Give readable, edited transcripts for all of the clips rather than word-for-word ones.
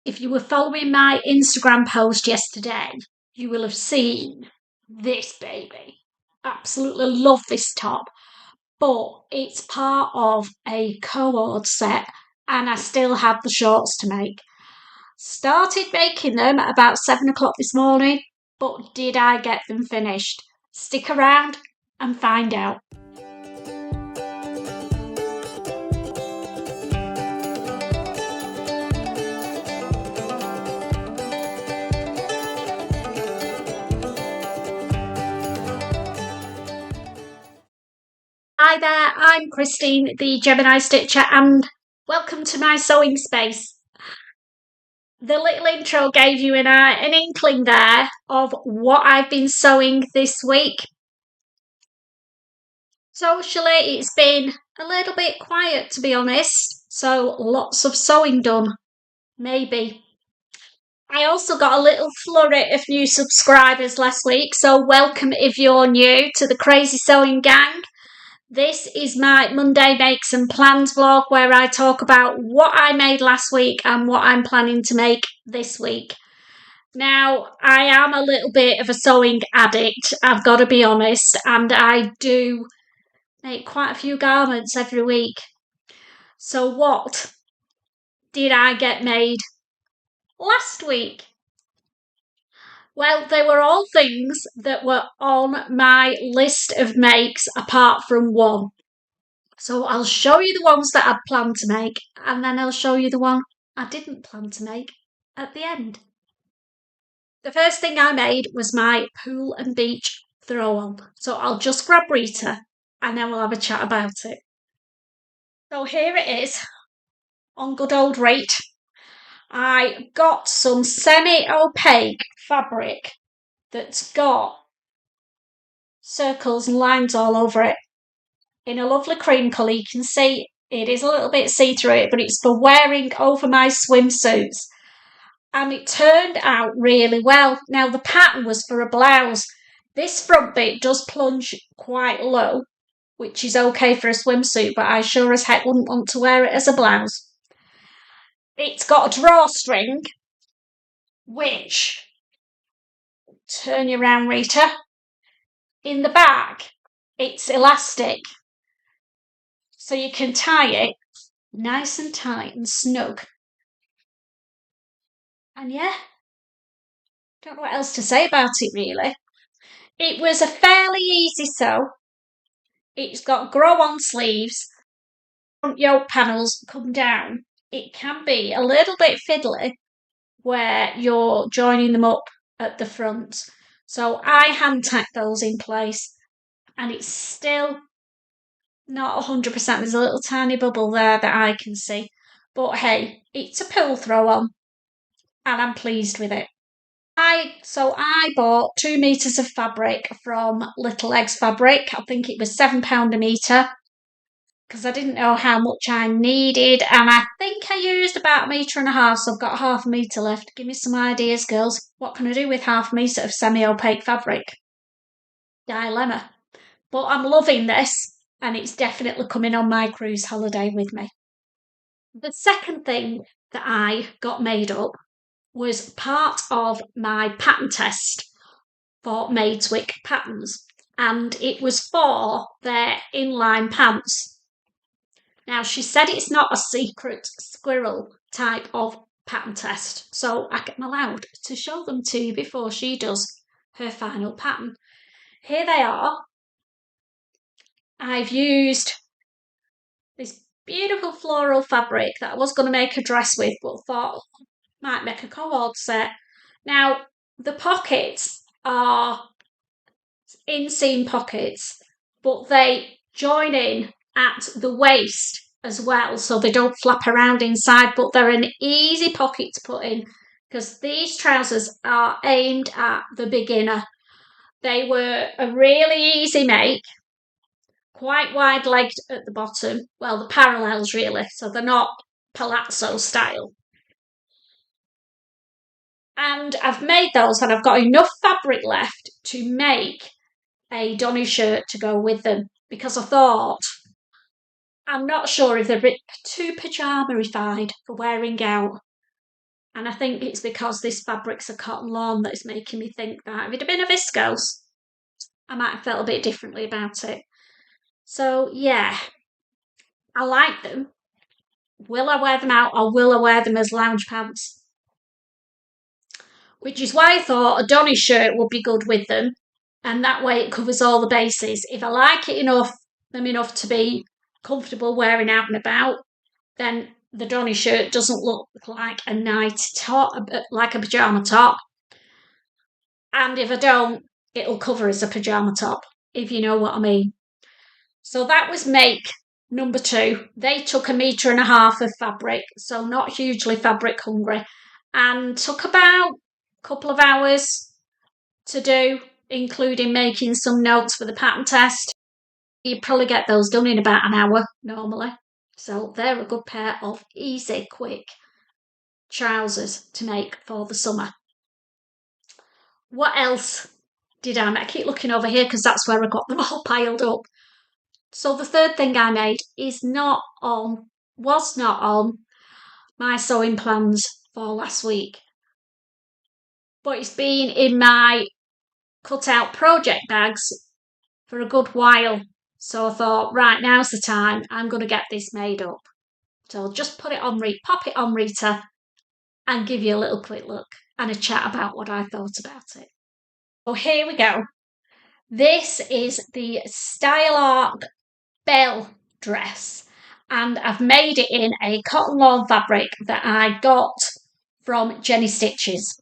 If you were following my Instagram post yesterday, you will have seen this baby. Absolutely love this top, but it's part of a cord set and I still have the shorts to make. Started making them at about 7 o'clock this morning, but did I get them finished? Stick around and find out. Hi there, I'm Christine, the Gemini Stitcher, and welcome to my sewing space. The little intro gave you an inkling there of what I've been sewing this week. Socially, it's been a little bit quiet, to be honest, so lots of sewing done, maybe. I also got a little flurry of new subscribers last week, so welcome if you're new to the Crazy Sewing Gang. This is my Monday Makes and Plans vlog where I talk about what I made last week and what I'm planning to make this week. Now, I am a little bit of a sewing addict, I've got to be honest, and I do make quite a few garments every week. So what did I get made last week? Well, they were all things that were on my list of makes apart from one. So I'll show you the ones that I'd planned to make, and then I'll show you the one I didn't plan to make at the end. The first thing I made was my pool and beach throw-on. So I'll just grab Rita and then we'll have a chat about it. So here it is on good old rate. I got some semi-opaque fabric that's got circles and lines all over it in a lovely cream colour. You can see it is a little bit see-through, but it's for wearing over my swimsuits. And it turned out really well. Now, the pattern was for a blouse. This front bit does plunge quite low, which is okay for a swimsuit, but I sure as heck wouldn't want to wear it as a blouse. It's got a drawstring, which, turn you around, Rita, in the back, it's elastic. So you can tie it nice and tight and snug. And yeah, don't know what else to say about it really. It was a fairly easy sew. It's got grow-on sleeves. Front yoke panels come down. It can be a little bit fiddly where you're joining them up at the front. So I hand tacked those in place and it's still not 100%. There's a little tiny bubble there that I can see. But hey, it's a pool throw-on and I'm pleased with it. So I bought 2 meters of fabric from Little Eggs Fabric. I think it was £7 a metre because I didn't know how much I needed, and I think I used about 1.5 meters, so I've got half a metre left. Give me some ideas, girls. What can I do with half a metre of semi-opaque fabric? Dilemma. But I'm loving this, and it's definitely coming on my cruise holiday with me. The second thing that I got made up was part of my pattern test for Maidswick Patterns, and it was for their inline pants. Now, she said it's not a secret squirrel type of pattern test, so I'm allowed to show them to you before she does her final pattern. Here they are. I've used this beautiful floral fabric that I was going to make a dress with, but thought might make a cord set. Now, the pockets are inseam pockets, but they join in at the waist as well, so they don't flap around inside, but they're an easy pocket to put in because these trousers are aimed at the beginner. They were a really easy make, quite wide-legged at the bottom, well, the parallels really, so they're not palazzo style. And I've made those and I've got enough fabric left to make a Donny shirt to go with them because I thought, I'm not sure if they're a bit too pyjama-ified for wearing out. And I think it's because this fabric's a cotton lawn that is making me think that if it had been a viscose, I might have felt a bit differently about it. So yeah, I like them. Will I wear them out, or will I wear them as lounge pants? Which is why I thought a Donny shirt would be good with them, and that way it covers all the bases. If I like it enough to be comfortable wearing out and about, then the Donny shirt doesn't look like a night top, like a pyjama top. And if I don't, it'll cover as a pyjama top, if you know what I mean. So that was make number 2. They took 1.5 meters of fabric, so not hugely fabric hungry, and took about a couple of hours to do, including making some notes for the pattern test. You probably get those done in about an hour normally. So they're a good pair of easy, quick trousers to make for the summer. What else did I make? I keep looking over here because that's where I got them all piled up. So the third thing I made was not on my sewing plans for last week, but it's been in my cut out project bags for a good while. So I thought, right, now's the time. I'm going to get this made up. So I'll just pop it on Rita, and give you a little quick look and a chat about what I thought about it. So here we go. This is the Style Arc BELLE dress, and I've made it in a cotton lawn fabric that I got from Gemini Stitches.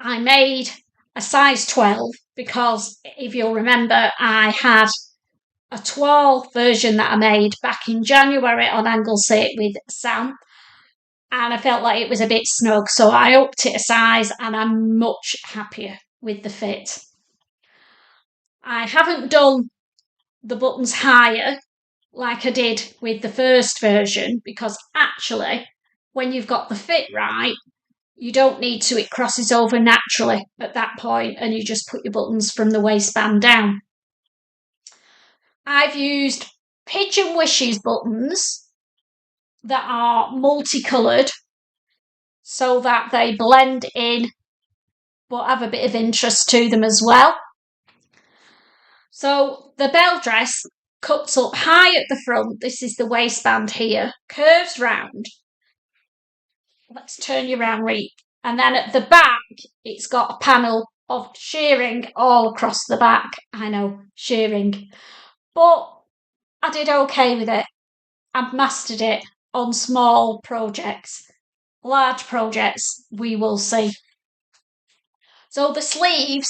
I made a size 12 because, if you'll remember, I had a 12 version that I made back in January on Anglesey with Sam, and I felt like it was a bit snug, so I upped it a size, and I'm much happier with the fit. I haven't done the buttons higher like I did with the first version, because actually, when you've got the fit right, you don't need to. It crosses over naturally at that point, and you just put your buttons from the waistband down. I've used Pigeon Wishes buttons that are multicoloured so that they blend in but have a bit of interest to them as well. So the BELLE dress cuts up high at the front. This is the waistband here, curves round. Let's turn you around, Reek. And then at the back, it's got a panel of shirring all across the back. I know, shirring. But I did okay with it. I've mastered it on small projects. Large projects, we will see. So the sleeves,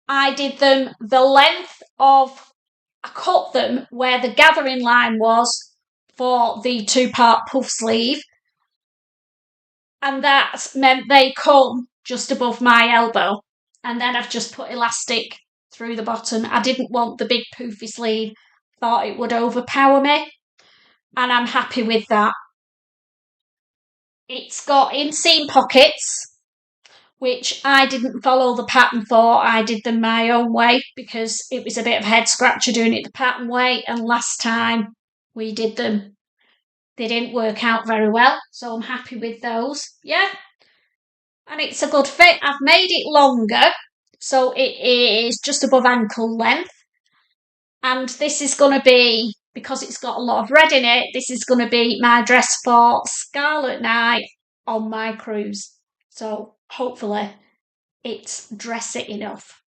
I did them the length of, I cut them where the gathering line was for the 2-part puff sleeve, and that meant they come just above my elbow, and then I've just put elastic through the bottom. I didn't want the big poofy sleeve, thought it would overpower me, and I'm happy with that. It's got inseam pockets, which I didn't follow the pattern for. I did them my own way because it was a bit of a head scratcher doing it the pattern way, and last time we did them, they didn't work out very well, so I'm happy with those. Yeah, and it's a good fit. I've made it longer, so it is just above ankle length, and this is going to be, because it's got a lot of red in it, this is going to be my dress for Scarlet Night on my cruise. So hopefully it's dressy enough,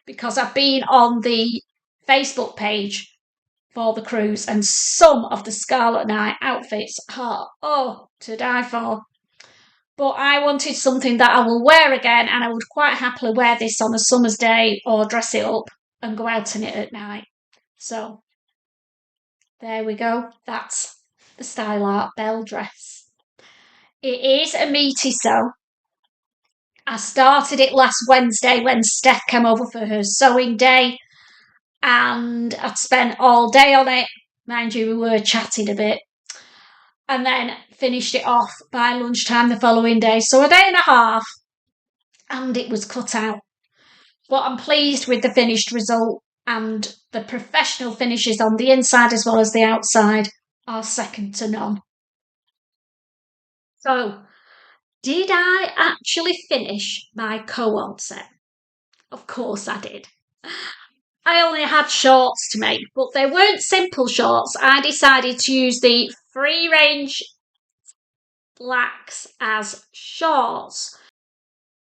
because I've been on the Facebook page for the cruise, and some of the Scarlet Night outfits are to die for. But I wanted something that I will wear again, and I would quite happily wear this on a summer's day or dress it up and go out in it at night. So there we go. That's the Style Arc BELLE dress. It is a meaty sew. I started it last Wednesday when Steph came over for her sewing day, and I'd spent all day on it. Mind you, we were chatting a bit, and then finished it off by lunchtime the following day. So a day and a half, and it was cut out. But I'm pleased with the finished result, and the professional finishes on the inside as well as the outside are second to none. So Did I actually finish my koan set? Of course I did. I only had shorts to make, but they weren't simple shorts. I decided to use the free range blacks as shorts.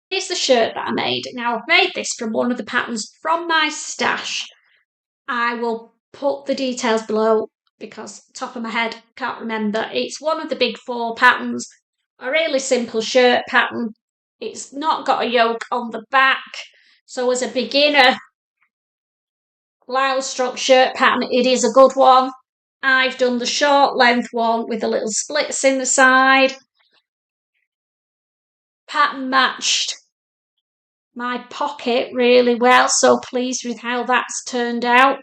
Here's the shirt that I made. Now, I've made this from one of the patterns from my stash. I will put the details below because top of my head, can't remember. It's one of the big 4 patterns, a really simple shirt pattern. It's not got a yoke on the back. So as a beginner blouse stroke shirt pattern, it is a good one. I've done the short length one with the little splits in the side. Pattern matched my pocket really well, so pleased with how that's turned out.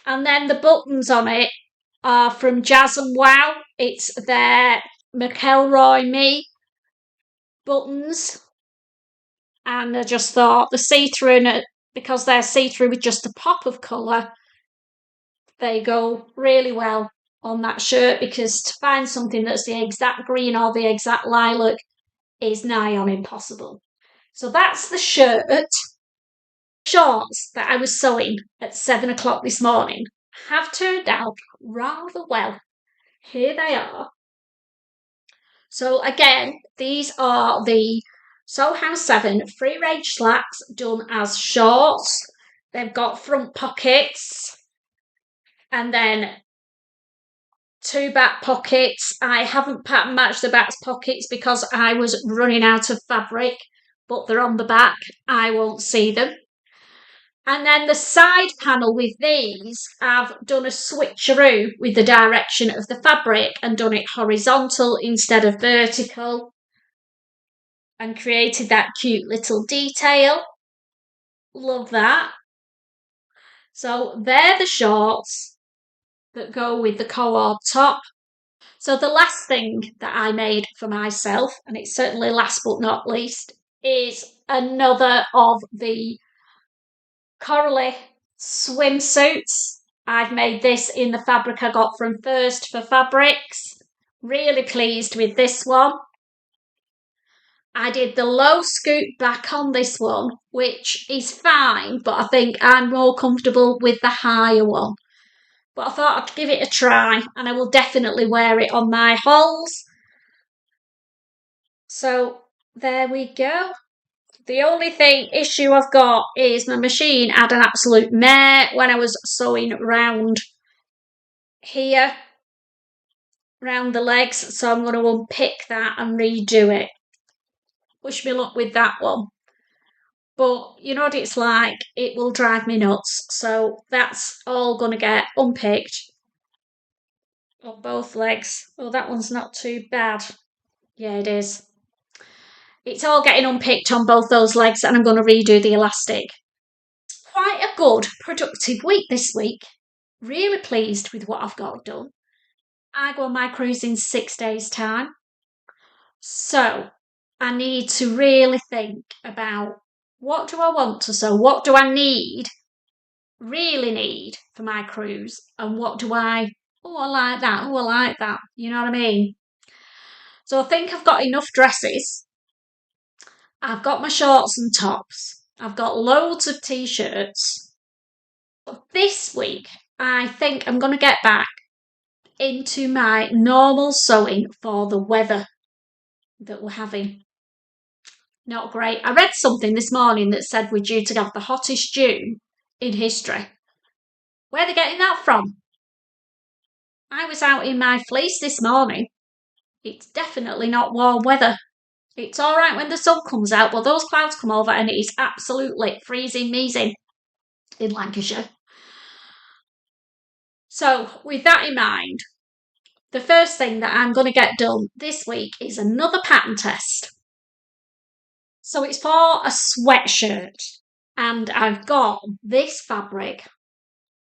And then the buttons on it are from Jazz and Wow. It's their McElroy Me buttons. And I just thought the see-through, because they're see-through with just a pop of colour, they go really well on that shirt, because to find something that's the exact green or the exact lilac is nigh on impossible. So that's the shirt. Shorts that I was sewing at 7 o'clock this morning have turned out rather well. Here they are. So again, these are the Soho House 7 free range slacks done as shorts. They've got front pockets and then 2 back pockets. I haven't pattern matched the back pockets because I was running out of fabric, but they're on the back. I won't see them. And then the side panel with these, I've done a switcheroo with the direction of the fabric and done it horizontal instead of vertical and created that cute little detail. Love that. So they're the shorts that go with the co-ord top. So the last thing that I made for myself, and it's certainly last but not least, is another of the Coralie swimsuits. I've made this in the fabric I got from First for Fabrics. Really pleased with this one. I did the low scoop back on this one, which is fine, but I think I'm more comfortable with the higher one. But I thought I'd give it a try, and I will definitely wear it on my hauls. So there we go. The only issue I've got is my machine had an absolute mare when I was sewing round here, round the legs, so I'm going to unpick that and redo it. Wish me luck with that one. But you know what it's like, it will drive me nuts. So that's all going to get unpicked on both legs. Oh, that one's not too bad. Yeah, it is. It's all getting unpicked on both those legs, and I'm going to redo the elastic. Quite a good, productive week this week. Really pleased with what I've got done. I go on my cruise in 6 days' time. So I need to really think about, what do I want to sew? What do I really need for my cruise? And what do I like that, I like that. You know what I mean? So I think I've got enough dresses. I've got my shorts and tops. I've got loads of t-shirts. This week, I think I'm going to get back into my normal sewing for the weather that we're having. Not great. I read something this morning that said we're due to have the hottest June in history. Where are they getting that from? I was out in my fleece this morning. It's definitely not warm weather. It's all right when the sun comes out, but those clouds come over and it is absolutely freezing measing in Lancashire. So with that in mind, the first thing that I'm going to get done this week is another pattern test. So it's for a sweatshirt, and I've got this fabric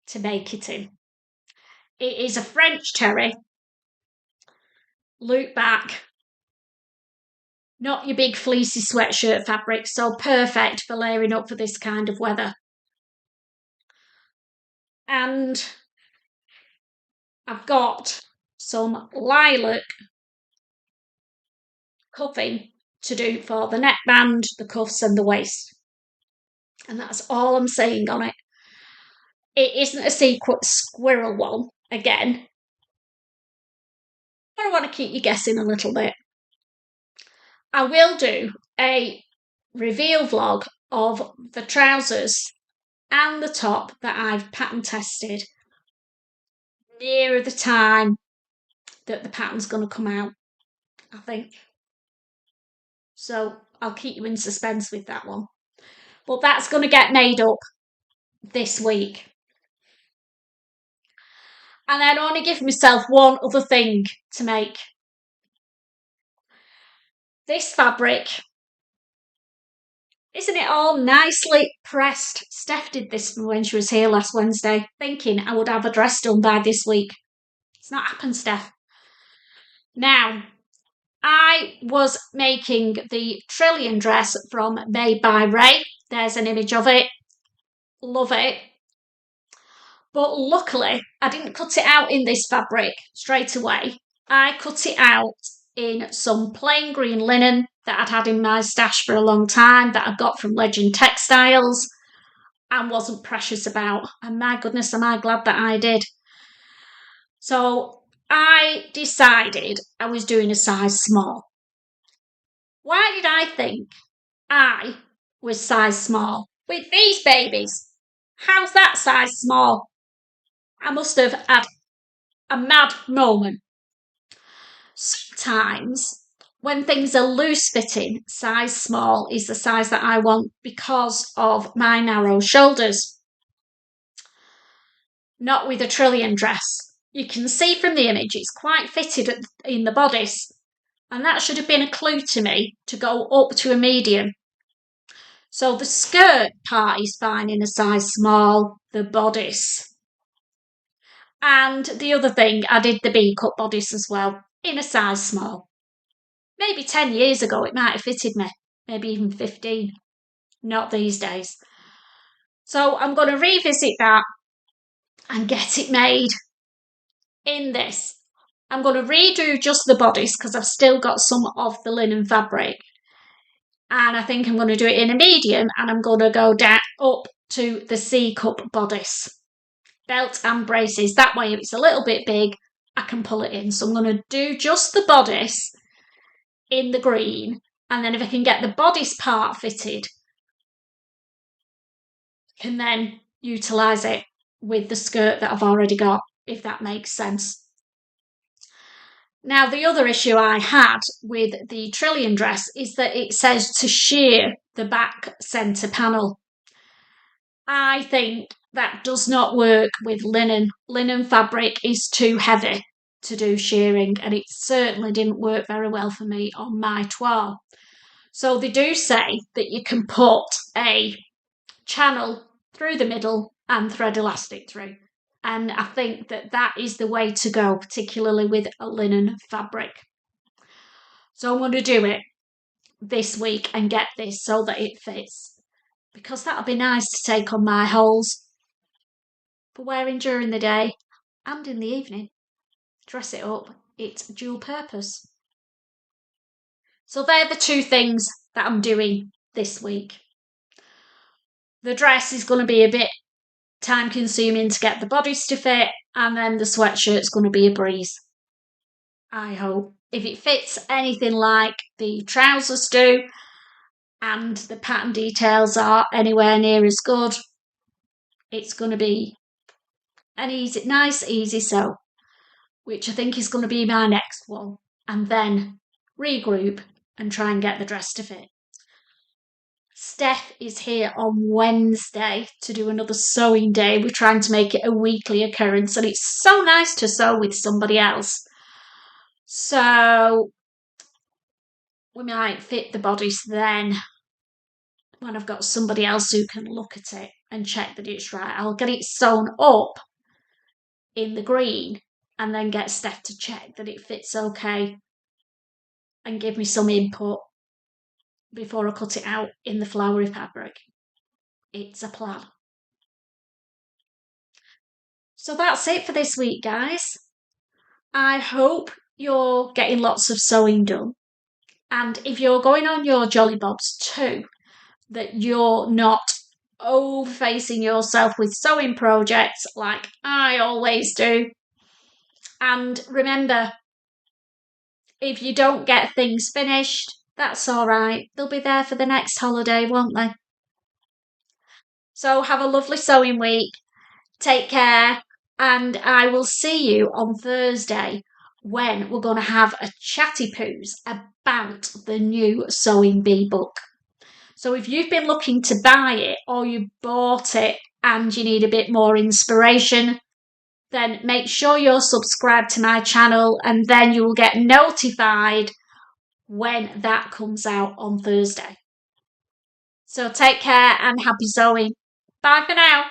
to make it in. It is a French terry, loop back, not your big fleecy sweatshirt fabric, so perfect for layering up for this kind of weather. And I've got some lilac cuffing to do for the neckband, the cuffs and the waist. And that's all I'm saying on it. It isn't a secret squirrel one, again. But I want to keep you guessing a little bit. I will do a reveal vlog of the trousers and the top that I've pattern tested nearer the time that the pattern's going to come out, I think. So I'll keep you in suspense with that one. But that's going to get made up this week. And then I want to give myself one other thing to make. This fabric, isn't it all nicely pressed? Steph did this when she was here last Wednesday, thinking I would have a dress done by this week. It's not happened, Steph. Now, I was making the TRILLIUM dress from Made by Ray. There's an image of it. Love it. But luckily, I didn't cut it out in this fabric straight away. I cut it out in some plain green linen that I'd had in my stash for a long time that I got from Legend Textiles and wasn't precious about. And my goodness, am I glad that I did. So I decided I was doing a size small. Why did I think I was size small with these babies? How's that size small? I must have had a mad moment. Sometimes when things are loose fitting, size small is the size that I want because of my narrow shoulders. Not with a TRILLIUM dress. You can see from the image it's quite fitted in the bodice, and that should have been a clue to me to go up to a medium. So the skirt part is fine in a size small, the bodice. And the other thing, I did the B-cut bodice as well, in a size small. Maybe 10 years ago it might have fitted me, maybe even 15. Not these days. So I'm going to revisit that and get it made in this. I'm going to redo just the bodice because I've still got some of the linen fabric. And I think I'm going to do it in a medium, and I'm going to go down up to the C-cup bodice. Belt and braces. That way if it's a little bit big, I can pull it in. So I'm going to do just the bodice in the green, and then if I can get the bodice part fitted, I can then utilise it with the skirt that I've already got, if that makes sense. Now, the other issue I had with the TRILLIUM dress is that it says to shear the back centre panel. I think that does not work with linen. Linen fabric is too heavy to do shearing, and it certainly didn't work very well for me on my toile. So they do say that you can put a channel through the middle and thread elastic through. And I think that that is the way to go, particularly with a linen fabric. So I'm going to do it this week and get this so that it fits, because that'll be nice to take on my holes for wearing during the day and in the evening. Dress it up, it's dual purpose. So they're the two things that I'm doing this week. The dress is going to be a bit time consuming to get the bodice to fit, and then the sweatshirt's going to be a breeze, I hope. If it fits anything like the trousers do and the pattern details are anywhere near as good, it's going to be an nice easy sew, which I think is going to be my next one, and then regroup and try and get the dress to fit. Steph is here on Wednesday to do another sewing day. We're trying to make it a weekly occurrence, and it's so nice to sew with somebody else. So we might fit the bodice then when I've got somebody else who can look at it and check that it's right. I'll get it sewn up in the green and then get Steph to check that it fits okay and give me some input before I cut it out in the flowery fabric. It's a plan. So that's it for this week, guys. I hope you're getting lots of sewing done, And if you're going on your jolly bobs too, that you're not overfacing yourself with sewing projects like I always do. And remember, if you don't get things finished, that's all right. They'll be there for the next holiday, won't they? So have a lovely sewing week. Take care, and I will see you on Thursday when we're going to have a chatty poos about the new Sewing Bee book. So if you've been looking to buy it or you bought it and you need a bit more inspiration, then make sure you're subscribed to my channel, and then you will get notified when that comes out on Thursday. So take care and happy sewing. Bye for now.